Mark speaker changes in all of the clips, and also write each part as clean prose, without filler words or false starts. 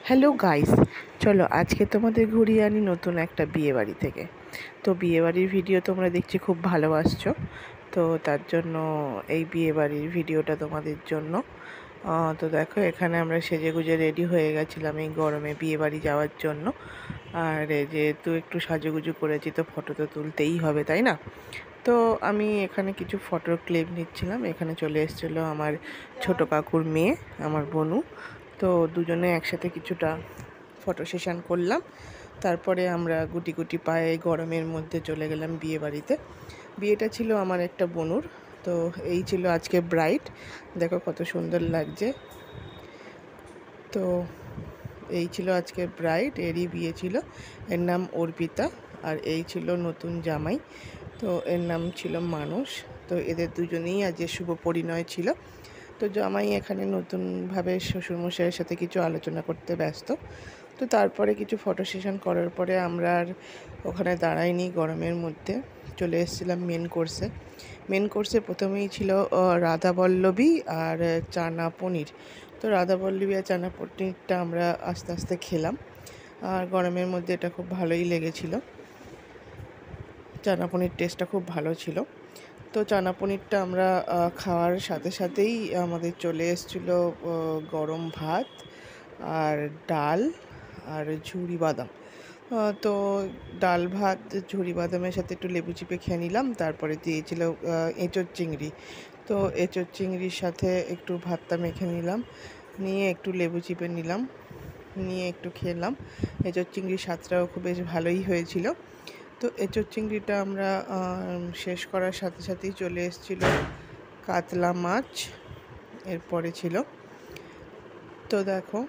Speaker 1: Hello guys, চলো আজকে তোমাদের ঘুরিয়ে আনি নতুন একটা বিয়েবাড়ি থেকে। তো বিয়েবাড়ির ভিডিও তোমরা দেখছি খুব ভালোবাসছো, তো তার জন্য এই বিয়েবাড়ির ভিডিওটা তোমাদের জন্য। তো দেখো, এখানে আমরা সেজেগুজে রেডি হয়ে গেছিলাম এই গরমে বিয়েবাড়ি যাওয়ার জন্য। আর যেহেতু একটু সাজুগুজু করেছি, তো ফটো তো তুলতেই হবে, তাই না? তো আমি এখানে কিছু ফটোর ক্লিপ নিচ্ছিলাম। এখানে চলে এসেছিলো আমার ছোট কাকুর মেয়ে, আমার বোনু। তো দুজনে একসাথে কিছুটা ফটো সেশন করলাম। তারপরে আমরা গুটি গুটি পায়ে গরমের মধ্যে চলে গেলাম বিয়ে বাড়িতে। বিয়েটা ছিল আমার একটা বোনুর। তো এই ছিল আজকে ব্রাইড, দেখো কত সুন্দর লাগছে। তো এই ছিল আজকে ব্রাইড, এরই বিয়ে ছিল। এর নাম অর্পিতা, আর এই ছিল নতুন জামাই, তো এর নাম ছিল মানুষ। তো এদের দুজনেই আজ শুভ পরিণয় ছিল। তো জামাই এখানে নতুনভাবে শ্বশুরমশাইয়ের সাথে কিছু আলোচনা করতে ব্যস্ত। তো তারপরে কিছু ফটো সেশন করার পরে আমরা আর ওখানে দাঁড়াইনি, গরমের মধ্যে চলে এসেছিলাম মেন কোর্সে প্রথমেই ছিল রাধাবল্লভী আর চানা পনির। তো রাধাবল্লভী আর চানা পনিরটা আমরা আস্তে আস্তে খেলাম, আর গরমের মধ্যে এটা খুব ভালোই লেগেছিল। চানা পনির টেস্টটা খুব ভালো ছিল। তো চানা পনিরটা আমরা খাওয়ার সাথে সাথেই আমাদের চলে এসেছিলো গরম ভাত আর ডাল আর ঝুরি বাদাম। তো ডাল ভাত ঝুরি বাদামের সাথে একটু লেবু চিপে খেয়ে নিলাম। তারপরে দিয়েছিল এঁচোড় চিংড়ি। তো এঁচোড় চিংড়ির সাথে একটু ভাতটা মেখে নিলাম, নিয়ে একটু লেবু চিপে নিলাম, নিয়ে একটু খেলাম। এঁচোড় চিংড়ির স্বাদটাও খুব বেশ ভালোই হয়েছিল। তো এঁচোড় চিংড়িটা আমরা শেষ করার সাথে সাথেই চলে এসেছিল কাতলা মাছ, এরপরে ছিল। তো দেখো,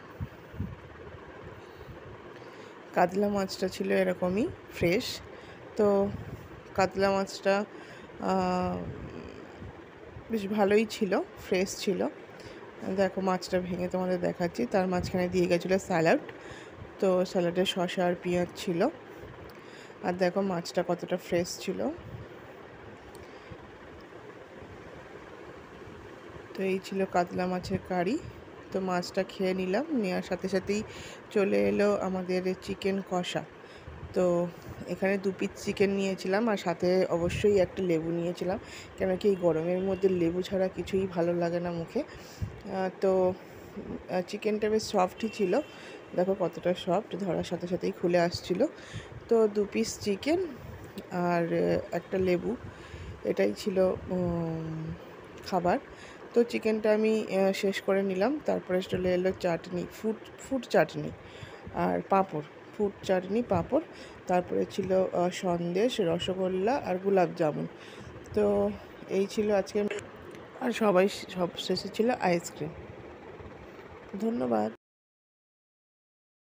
Speaker 1: কাতলা মাছটা ছিল এরকমই ফ্রেশ। তো কাতলা মাছটা বেশ ভালোই ছিল, ফ্রেশ ছিল। দেখো মাছটা ভেঙে তোমাদের দেখাচ্ছি। তার মাঝখানে দিয়ে গেছিলো স্যালাড। তো স্যালাডে শসা আর পেঁয়াজ ছিল। আর দেখো মাছটা কতটা ফ্রেশ ছিল। তো এই ছিল কাতলা মাছের কারি। তো মাছটা খেয়ে নিলাম, নেওয়ার সাথে সাথেই চলে এলো আমাদের চিকেন কষা। তো এখানে 2 পিস চিকেন নিয়েছিলাম, আর সাথে অবশ্যই একটা লেবু নিয়েছিলাম, কেন কি এই গরমের মধ্যে লেবু ছাড়া কিছুই ভালো লাগে না মুখে। তো চিকেনটা বেশ সফটই ছিল, দেখো কতটা সফট, ধরার সাথে সাথেই খুলে আসছিল। তো 2 পিস চিকেন আর একটা লেবু, এটাই ছিল খাবার। তো চিকেনটা আমি শেষ করে নিলাম। তারপরে চলে এলো চাটনি, ফুড চাটনি আর পাঁপড়, ফুড চাটনি পাঁপড়। তারপরে ছিল সন্দেশ, রসগোল্লা আর গোলাপ জামুন। তো এই ছিল আজকে, আর সব শেষে ছিল আইসক্রিম। ধন্যবাদ।